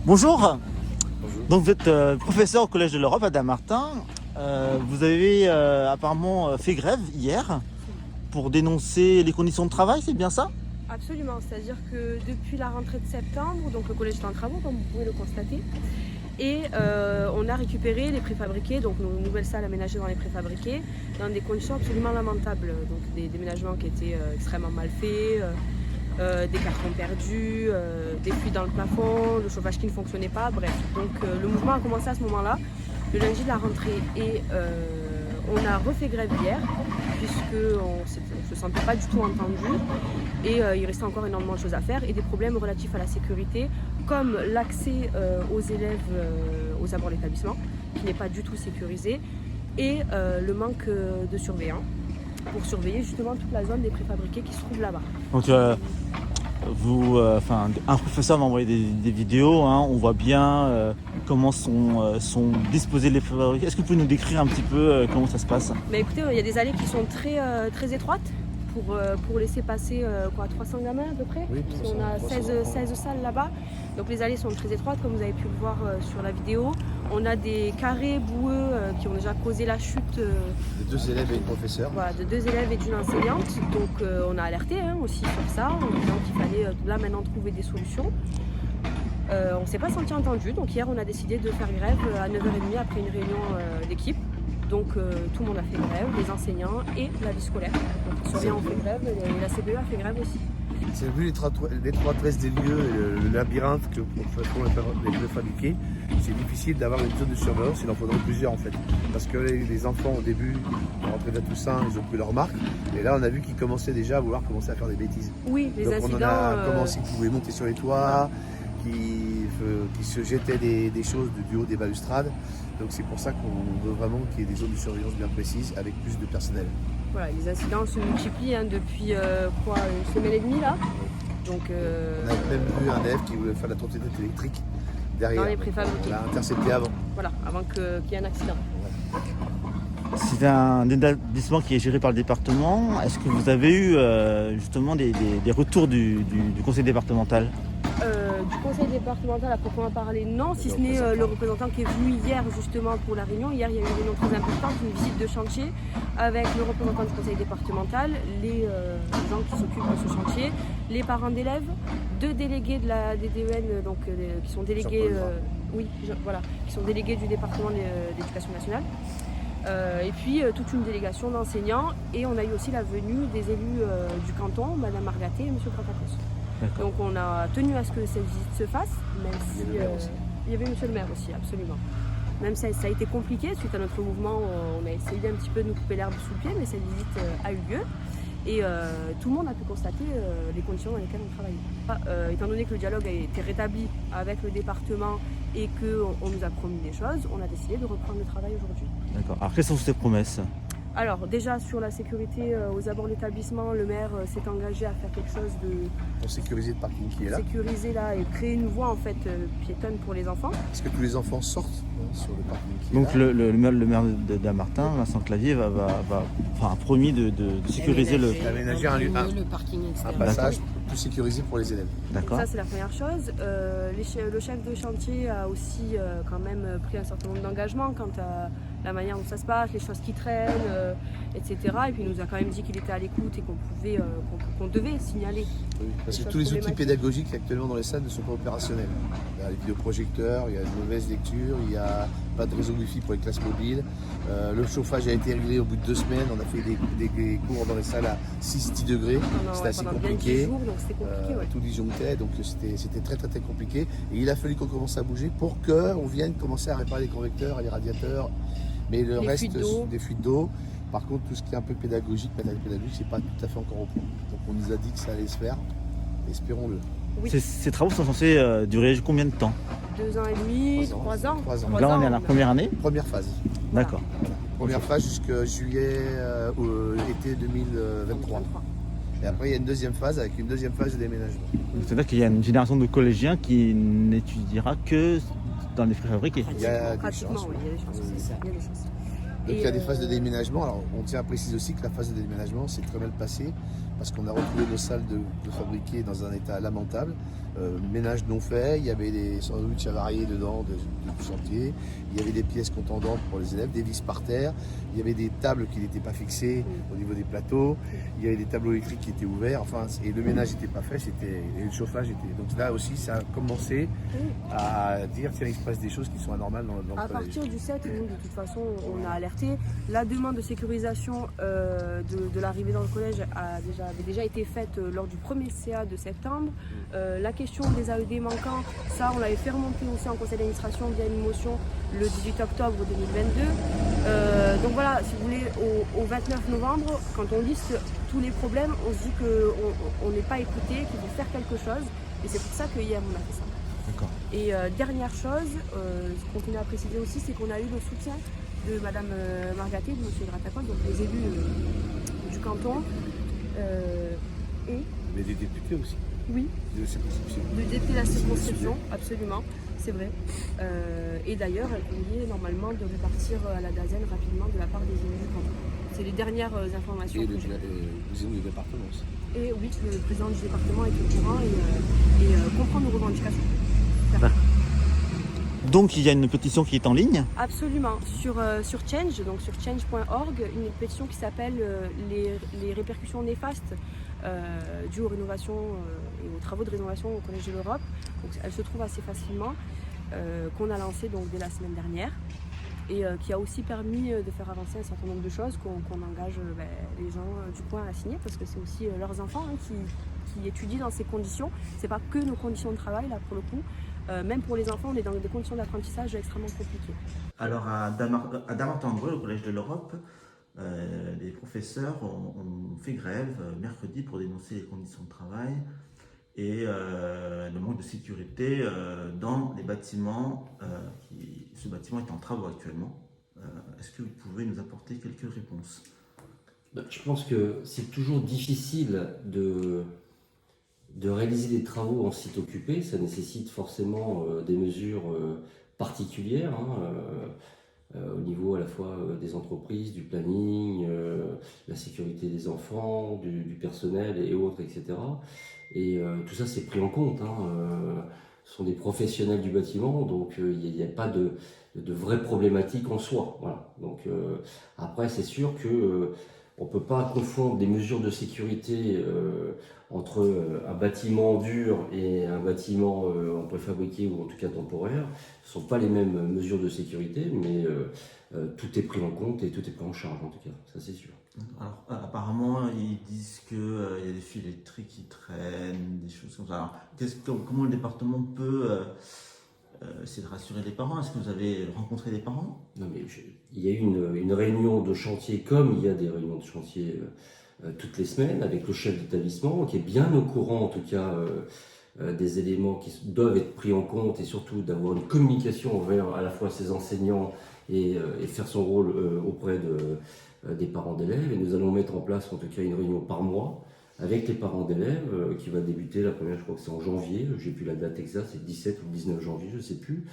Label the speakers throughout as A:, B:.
A: Bonjour.
B: Bonjour.
A: Donc vous êtes professeur au Collège de l'Europe à Dammartin. Vous avez apparemment fait grève hier pour dénoncer les conditions de travail, c'est bien ça?
C: Absolument, c'est-à-dire que depuis la rentrée de septembre, donc le collège est en travaux comme vous pouvez le constater, et on a récupéré les préfabriqués, donc nos nouvelles salles aménagées dans les préfabriqués, dans des conditions absolument lamentables, donc des déménagements qui étaient extrêmement mal faits, des cartons perdus, des fuites dans le plafond, le chauffage qui ne fonctionnait pas, bref. Donc le mouvement a commencé à ce moment-là, le lundi de la rentrée, et on a refait grève hier, puisqu'on ne se sentait pas du tout entendu, et il restait encore énormément de choses à faire, et des problèmes relatifs à la sécurité, comme l'accès aux élèves aux abords de l'établissement, qui n'est pas du tout sécurisé, et le manque de surveillants, pour surveiller justement toute la zone des préfabriqués qui se trouve là-bas.
A: Donc un professeur m'a envoyé des vidéos, hein, on voit bien comment sont disposés les préfabriqués. Est-ce que vous pouvez nous décrire un petit peu comment ça se passe?
C: Mais écoutez, il y a des allées qui sont très étroites pour laisser passer 300 gamins à peu près.
B: Oui,
C: Parce qu'on a 16 salles là-bas. Donc les allées sont très étroites comme vous avez pu le voir sur la vidéo. On a des carrés boueux qui ont déjà causé la chute
B: de 2 élèves et une professeure.
C: Voilà, de 2 élèves et d'une enseignante. Donc on a alerté aussi sur ça, en disant qu'il fallait là maintenant trouver des solutions. On ne s'est pas senti entendu, donc hier on a décidé de faire grève à 9h30 après une réunion d'équipe. Donc tout le monde a fait grève, les enseignants et la vie scolaire. Donc les surveillants ont fait grève et la CPE a fait grève aussi.
B: C'est vu l'étroitesse des lieux, le labyrinthe que font les préfabriqués. C'est difficile d'avoir une zone de surveillance, il en faudrait plusieurs en fait. Parce que les enfants au début, en rentrée de la Toussaint, ils ont pris leur marque. Et là on a vu qu'ils commençaient déjà à vouloir commencer à faire des bêtises.
C: Oui, les
B: donc
C: incidents.
B: On en a commencé qui pouvaient monter sur les toits, qui se jetaient des choses du haut des balustrades. Donc c'est pour ça qu'on veut vraiment qu'il y ait des zones de surveillance bien précises avec plus de personnel.
C: Voilà, les incidents se multiplient depuis une semaine et demie là. Donc,
B: on a même vu un élève qui voulait faire la trottinette électrique derrière.
C: Dans les préfabriqués.
B: On l'a intercepté avant.
C: Voilà, avant qu'il y ait un accident.
A: C'est un établissement qui est géré par le département. Est-ce que vous avez eu justement des retours du conseil départemental?
C: Du conseil départemental à proprement parler, non, si ce n'est le représentant qui est venu hier justement pour la réunion. Hier, il y a eu une réunion très importante, une visite de chantier avec le représentant du conseil départemental, les gens qui s'occupent de ce chantier, les parents d'élèves, 2 délégués de la DDEN, donc qui sont délégués, qui sont délégués du département de l'éducation nationale. Et puis toute une délégation d'enseignants, et on a eu aussi la venue des élus du canton, Madame Margaté et Monsieur Pratakos. Donc on a tenu à ce que cette visite se fasse, même si il y avait Monsieur le maire aussi, absolument. Même si ça a été compliqué, suite à notre mouvement, on a essayé un petit peu de nous couper l'herbe sous le pied, mais cette visite a eu lieu. Et tout le monde a pu constater les conditions dans lesquelles on travaillait. Étant donné que le dialogue a été rétabli avec le département et qu'on nous a promis des choses, on a décidé de reprendre le travail aujourd'hui.
A: D'accord. Alors quelles sont ces promesses?
C: Alors déjà sur la sécurité aux abords de l'établissement, le maire s'est engagé à faire quelque chose
B: pour sécuriser le parking qui est là.
C: Sécuriser là et créer une voie en fait piétonne pour les enfants.
B: Est-ce que tous les enfants sortent sur le parking qui
A: Donc
B: est là?
A: le maire de Dammartin, Vincent Clavier, a promis de sécuriser
B: aménager
D: le parking
B: un
D: externe.
B: passage plus sécurisé pour les élèves.
A: D'accord.
C: Ça c'est la première chose. Le chef de chantier a aussi quand même pris un certain nombre d'engagements quant à la manière dont ça se passe, les choses qui traînent, etc. Et puis il nous a quand même dit qu'il était à l'écoute et qu'on devait signaler.
B: Oui, parce que tous les outils pédagogiques actuellement dans les salles ne sont pas opérationnels. Il y a les vidéoprojecteurs, il y a une mauvaise lecture, il n'y a pas de réseau Wi-Fi pour les classes mobiles. Le chauffage a été réglé au bout de 2 semaines. On a fait des cours dans les salles à 6-10 degrés. C'était assez compliqué.
C: Jours, donc c'était compliqué.
B: Tout disjonctait, donc c'était très compliqué. Et il a fallu qu'on commence à bouger pour qu'on vienne commencer à réparer les convecteurs, les radiateurs. Mais le reste, des fuites d'eau. Par contre, tout ce qui est un peu pédagogique, c'est pas tout à fait encore au point. Donc on nous a dit que ça allait se faire. Espérons-le.
C: Oui.
A: Ces travaux sont censés durer combien de temps?
C: 2 ans et demi, 3 ans.
A: Là, on est à la première année?
B: Première phase.
A: D'accord.
B: Première phase jusqu'à juillet, été 2023. Et après, il y a une deuxième phase avec une deuxième phase de déménagement.
A: C'est-à-dire qu'il y a une génération de collégiens qui n'étudiera que dans les préfabriqués.
B: Il y a des
C: Pratiquement,
B: chances.
C: oui, il y a des chances. Il y a des chances.
B: Donc il y a des phases de déménagement. Alors on tient à préciser aussi que la phase de déménagement s'est très mal passée parce qu'on a retrouvé nos salles de fabriquer dans un état lamentable. Ménage non fait, il y avait des sandwichs avariés dedans de chantier, il y avait des pièces contendantes pour les élèves, des vis par terre, il y avait des tables qui n'étaient pas fixées au niveau des plateaux, il y avait des tableaux électriques qui étaient ouverts, enfin, et le ménage n'était pas fait, et le chauffage était... Donc là aussi, ça a commencé à dire, tiens, il se passe des choses qui sont anormales dans le collège.
C: À partir du 7, nous, de toute façon, on a alerté. La demande de sécurisation de l'arrivée dans le collège avait déjà été faite lors du premier CA de septembre. La question des AED manquants, ça, on l'avait fait remonter aussi en conseil d'administration via une motion le 18 octobre 2022. Donc voilà, si vous voulez, au 29 novembre, quand on liste tous les problèmes, on se dit qu'on n'est pas écouté, qu'il faut faire quelque chose. Et c'est pour ça que hier, on a fait ça.
A: D'accord.
C: Et dernière chose, ce qu'on tenait à préciser aussi, c'est qu'on a eu le soutien de Madame Margaté, de Monsieur Gratacol, donc les élus du canton. Et
B: Mais des députés aussi.
C: oui,
B: De circonscription.
C: de député de la circonscription, absolument, c'est vrai. Et d'ailleurs, elle convient normalement de répartir à la DAZEN rapidement de la part des élus du canton. C'est les dernières informations
B: Et
C: que
B: le
C: j'ai.
B: président du département aussi.
C: Et oui, le président du département est au courant et comprend nos revendications.
A: Donc il y a une pétition qui est en ligne.
C: Absolument. Sur Change, donc sur change.org, une pétition qui s'appelle les répercussions néfastes dues aux rénovations et aux travaux de rénovation au Collège de l'Europe. Donc, elle se trouve assez facilement, qu'on a lancée donc dès la semaine dernière et qui a aussi permis de faire avancer un certain nombre de choses qu'on engage les gens du coin à signer parce que c'est aussi leurs enfants qui étudient dans ces conditions. C'est pas que nos conditions de travail là pour le coup. Même pour les enfants, on est dans des conditions d'apprentissage extrêmement compliquées.
A: Alors à Damartin-Dreux, au Collège de l'Europe, les professeurs ont fait grève mercredi pour dénoncer les conditions de travail et le manque de sécurité dans les bâtiments. Ce bâtiment est en travaux actuellement. Est-ce que vous pouvez nous apporter quelques réponses?
D: Je pense que c'est toujours difficile de réaliser des travaux en site occupé. Ça nécessite forcément des mesures particulières au niveau à la fois des entreprises, du planning, la sécurité des enfants, du personnel et autres, etc. Et tout ça c'est pris en compte. Ce sont des professionnels du bâtiment, donc il n'y a pas de vraies problématiques en soi. Voilà. Donc après c'est sûr que on ne peut pas confondre des mesures de sécurité entre un bâtiment dur et un bâtiment en préfabriqué ou en tout cas temporaire. Ce ne sont pas les mêmes mesures de sécurité, mais tout est pris en compte et tout est pris en charge en tout cas, ça c'est sûr.
A: Alors apparemment ils disent qu'il y a des fils électriques qui traînent, des choses comme ça. Alors comment le département peut essayer de rassurer les parents? Est-ce que vous avez rencontré des parents?
D: Non, mais il y a eu une réunion de chantier comme il y a des réunions de chantier toutes les semaines avec le chef d'établissement qui est bien au courant en tout cas des éléments qui doivent être pris en compte et surtout d'avoir une communication envers à la fois ses enseignants et faire son rôle auprès des parents d'élèves. Et nous allons mettre en place en tout cas une réunion par mois avec les parents d'élèves qui va débuter la première, je crois que c'est en janvier, j'ai plus la date exacte, c'est le 17 ou le 19 janvier, je ne sais plus,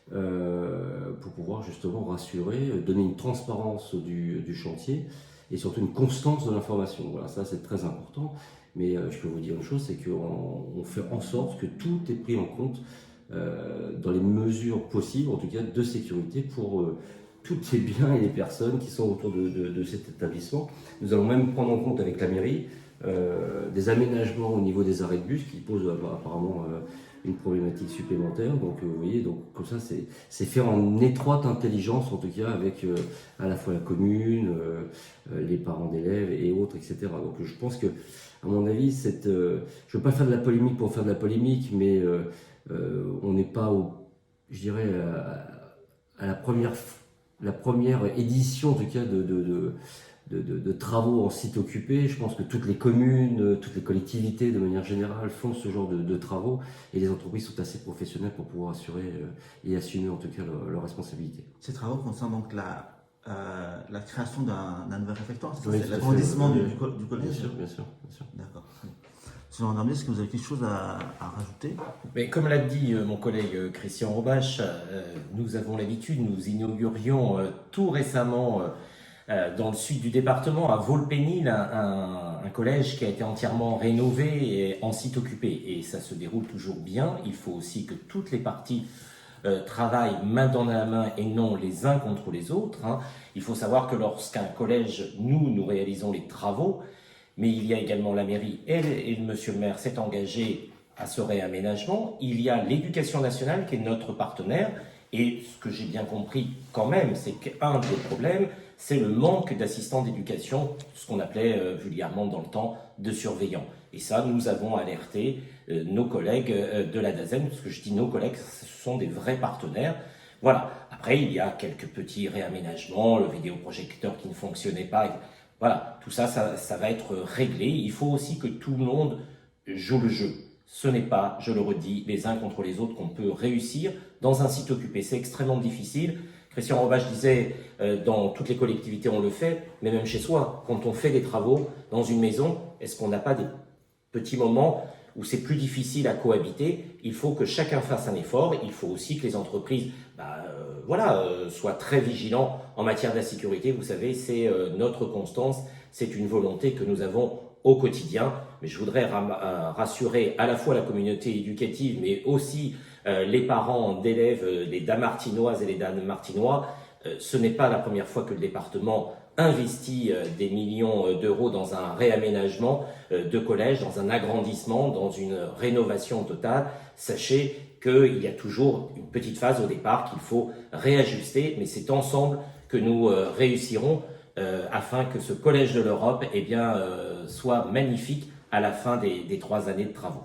D: pour pouvoir justement rassurer, donner une transparence du chantier et surtout une constance de l'information. Voilà, ça c'est très important, mais je peux vous dire une chose, c'est qu'on fait en sorte que tout est pris en compte dans les mesures possibles, en tout cas de sécurité pour tous les biens et les personnes qui sont autour de cet établissement. Nous allons même prendre en compte avec la mairie des aménagements au niveau des arrêts de bus qui posent apparemment une problématique supplémentaire. Donc vous voyez, donc comme ça c'est fait en étroite intelligence en tout cas avec à la fois la commune, les parents d'élèves et autres, etc. Donc je pense que à mon avis, je ne veux pas faire de la polémique pour faire de la polémique, mais on n'est pas je dirais à la première édition en tout cas de travaux en site occupé. Je pense que toutes les communes, toutes les collectivités de manière générale font ce genre de travaux et les entreprises sont assez professionnelles pour pouvoir assurer et assumer en tout cas leurs responsabilités.
A: Ces travaux concernent donc la création d'un nouvel réfectoire,
D: oui,
A: c'est l'agrandissement du collège.
D: Bien sûr.
A: D'accord. Monsieur Vandermeer, est-ce que vous avez quelque chose à rajouter?
E: Mais comme l'a dit mon collègue Christian Robache, nous avons l'habitude, nous inaugurions tout récemment dans le sud du département, à Volpénil, un collège qui a été entièrement rénové et en site occupé. Et ça se déroule toujours bien. Il faut aussi que toutes les parties travaillent main dans la main et non les uns contre les autres. Il faut savoir que lorsqu'un collège, nous réalisons les travaux, mais il y a également la mairie et monsieur le maire s'est engagé à ce réaménagement. Il y a l'éducation nationale qui est notre partenaire. Et ce que j'ai bien compris quand même, c'est qu'un des problèmes, c'est le manque d'assistants d'éducation, ce qu'on appelait vulgairement dans le temps de surveillants. Et ça, nous avons alerté nos collègues de la DAZEN, parce que je dis nos collègues, ce sont des vrais partenaires. Voilà. Après, il y a quelques petits réaménagements, le vidéoprojecteur qui ne fonctionnait pas. Voilà, tout ça, ça va être réglé. Il faut aussi que tout le monde joue le jeu. Ce n'est pas, je le redis, les uns contre les autres qu'on peut réussir dans un site occupé. C'est extrêmement difficile. Christian Robache disait, dans toutes les collectivités on le fait, mais même chez soi, quand on fait des travaux dans une maison, est-ce qu'on n'a pas des petits moments où c'est plus difficile à cohabiter? Il faut que chacun fasse un effort. Il faut aussi que les entreprises soient très vigilants en matière d'insécurité. Vous savez, c'est notre constance, c'est une volonté que nous avons au quotidien. Mais je voudrais rassurer à la fois la communauté éducative, mais aussi les parents d'élèves, les Damartinoises et les Damartinois. Ce n'est pas la première fois que le département investit des millions d'euros dans un réaménagement de collège, dans un agrandissement, dans une rénovation totale. Sachez qu'il y a toujours une petite phase au départ qu'il faut réajuster, mais c'est ensemble que nous réussirons afin que ce collège de l'Europe soit magnifique à la fin des 3 années de travaux.